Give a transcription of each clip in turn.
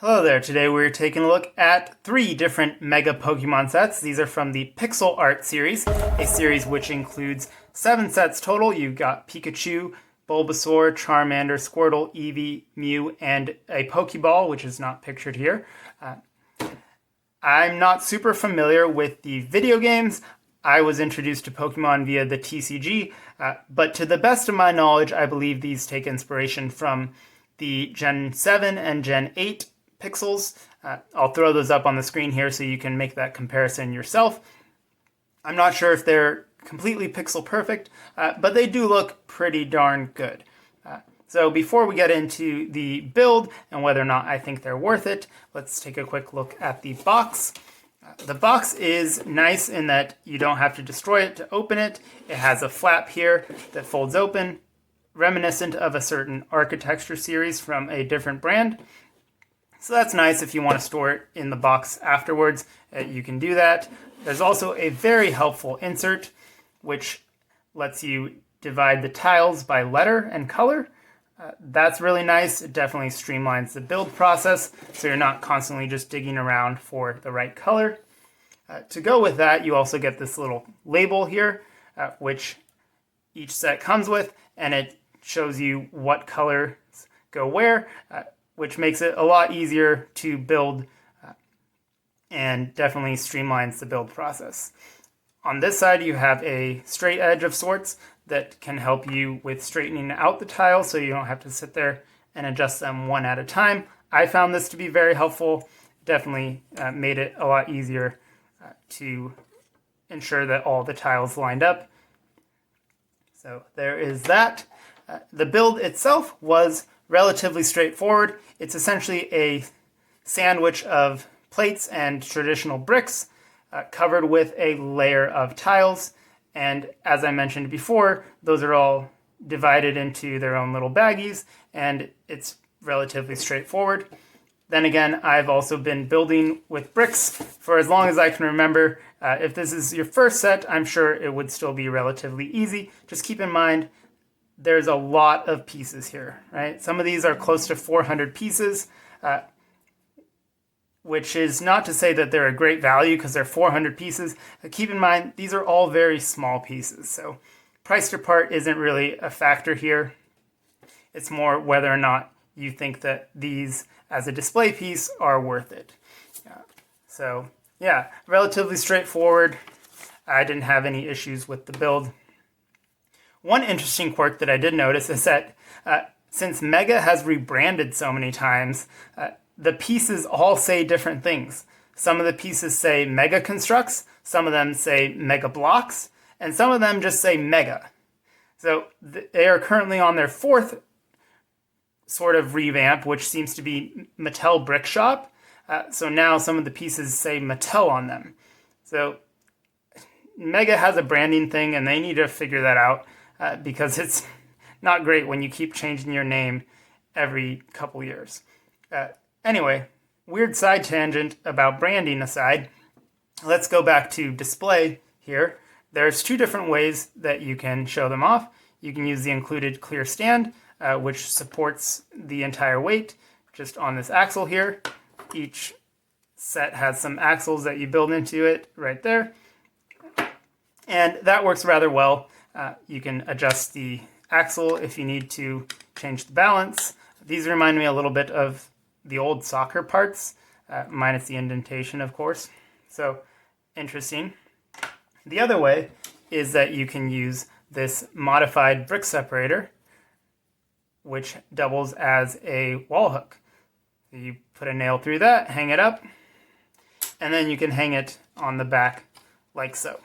Hello there, today we're taking a look at 3 different Mega Pokemon sets. These are from the Pixel Art series, a series which includes 7 sets total. You've got Pikachu, Bulbasaur, Charmander, Squirtle, Eevee, Mew, and a Pokeball, which is not pictured here. I'm not super familiar with the video games. I was introduced to Pokemon via the TCG, but to the best of my knowledge, I believe these take inspiration from the Gen 7 and Gen 8 pixels. I'll throw those up on the screen here so you can make that comparison yourself. I'm not sure if they're completely pixel perfect, but they do look pretty darn good. So before we get into the build and whether or not I think they're worth it, let's take a quick look at the box. The box is nice in that you don't have to destroy it to open it. It has a flap here that folds open, reminiscent of a certain architecture series from a different brand. So that's nice if you want to store it in the box afterwards. You can do that. There's also a very helpful insert which lets you divide the tiles by letter and color. That's really nice. It definitely streamlines the build process so you're not constantly just digging around for the right color. To go with that, you also get this little label here, which each set comes with, and it shows you what colors go where, which makes it a lot easier to build and definitely streamlines the build process. On this side, you have a straight edge of sorts that can help you with straightening out the tiles so you don't have to sit there and adjust them one at a time. I found this to be very helpful. Definitely made it a lot easier to ensure that all the tiles lined up. So there is that. The build itself was relatively straightforward. It's essentially a sandwich of plates and traditional bricks covered with a layer of tiles. And as I mentioned before, those are all divided into their own little baggies, and it's relatively straightforward. Then again, I've also been building with bricks for as long as I can remember. If this is your first set, I'm sure it would still be relatively easy. Just keep in mind, there's a lot of pieces here, right? Some of these are close to 400 pieces, which is not to say that they're a great value because they're 400 pieces. Keep in mind, these are all very small pieces, so price per part isn't really a factor here. It's more whether or not you think that these as a display piece are worth it. So yeah, relatively straightforward. I didn't have any issues with the build. One interesting quirk that I did notice is that since Mega has rebranded so many times, the pieces all say different things. Some of the pieces say Mega Constructs, some of them say Mega Blocks, and some of them just say Mega. So they are currently on their 4th sort of revamp, which seems to be Mattel Brick Shop. So now some of the pieces say Mattel on them. So Mega has a branding thing, and they need to figure that out because it's not great when you keep changing your name every couple years. Anyway, weird side tangent about branding aside, let's go back to display here. There's 2 different ways that you can show them off. You can use the included clear stand, which supports the entire weight just on this axle here. Each set has some axles that you build into it right there. And that works rather well. You can adjust the axle if you need to change the balance. These remind me a little bit of the old soccer parts, minus the indentation, of course. So, interesting. The other way is that you can use this modified brick separator, which doubles as a wall hook. You put a nail through that, hang it up, and then you can hang it on the back like so.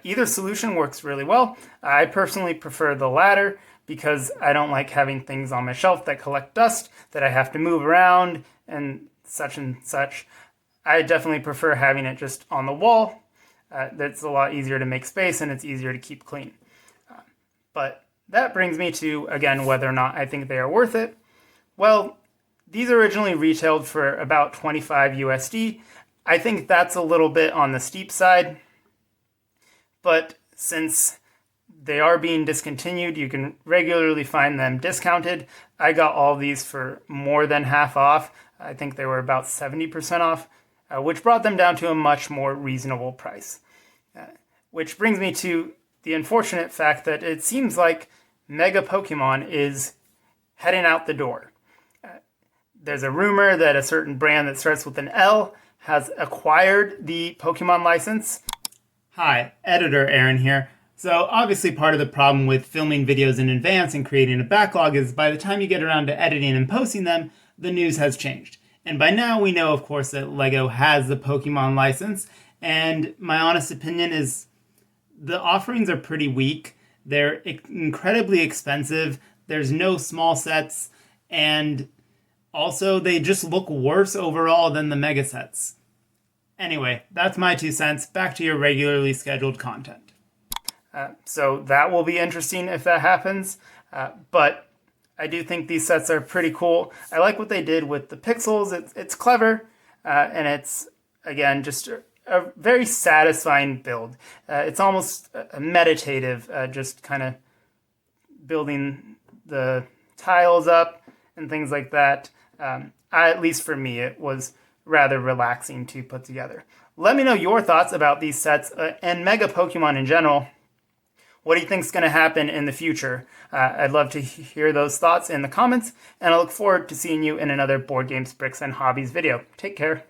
Either solution works really well. I personally prefer the latter because I don't like having things on my shelf that collect dust that I have to move around and such. I definitely prefer having it just on the wall. That's a lot easier to make space and it's easier to keep clean. But that brings me to, again, whether or not I think they are worth it. Well, these originally retailed for about 25 USD. I think that's a little bit on the steep side. But since they are being discontinued, you can regularly find them discounted. I got all these for more than half off. I think they were about 70% off, which brought them down to a much more reasonable price. Which brings me to the unfortunate fact that it seems like Mega Pokemon is heading out the door. There's a rumor that a certain brand that starts with an L has acquired the Pokemon license. Hi, editor Aaron here. So obviously part of the problem with filming videos in advance and creating a backlog is by the time you get around to editing and posting them, the news has changed. And by now we know, of course, that LEGO has the Pokemon license, and my honest opinion is the offerings are pretty weak. They're incredibly expensive. There's no small sets, and also they just look worse overall than the mega sets. Anyway, that's my 2 cents. Back to your regularly scheduled content. So that will be interesting if that happens, but I do think these sets are pretty cool. I like what they did with the pixels. It's clever, and it's, again, just a very satisfying build. It's almost a meditative, just kind of building the tiles up and things like that. At least for me, it was rather relaxing to put together. Let me know your thoughts about these sets and Mega Pokemon in general. What do you think is going to happen in the future? I'd love to hear those thoughts in the comments, and I look forward to seeing you in another Board Games, Bricks, and Hobbies video. Take care.